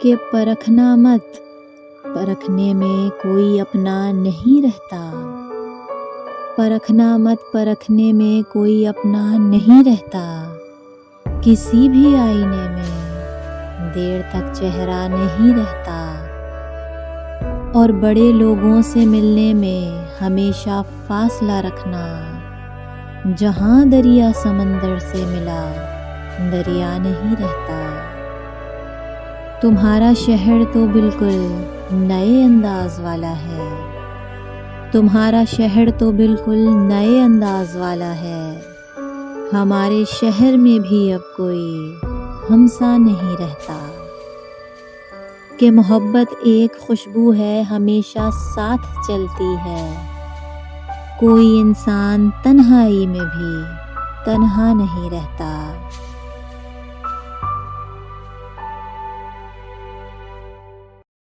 کہ پرکھنا مت، پرکھنے میں کوئی اپنا نہیں رہتا۔ پرکھنا مت، پرکھنے میں کوئی اپنا نہیں رہتا۔ کسی بھی آئینے میں دیر تک چہرہ نہیں رہتا، اور بڑے لوگوں سے ملنے میں ہمیشہ فاصلہ رکھنا۔ جہاں دریا سمندر سے ملا، دریا نہیں رہتا۔ تمہارا شہر تو بالکل نئے انداز والا ہے، تمہارا شہر تو بالکل نئے انداز والا ہے۔ ہمارے شہر میں بھی اب کوئی ہم سا نہیں رہتا، کہ محبت ایک خوشبو ہے ہمیشہ ساتھ چلتی ہے۔ کوئی انسان تنہائی میں بھی تنہا نہیں رہتا۔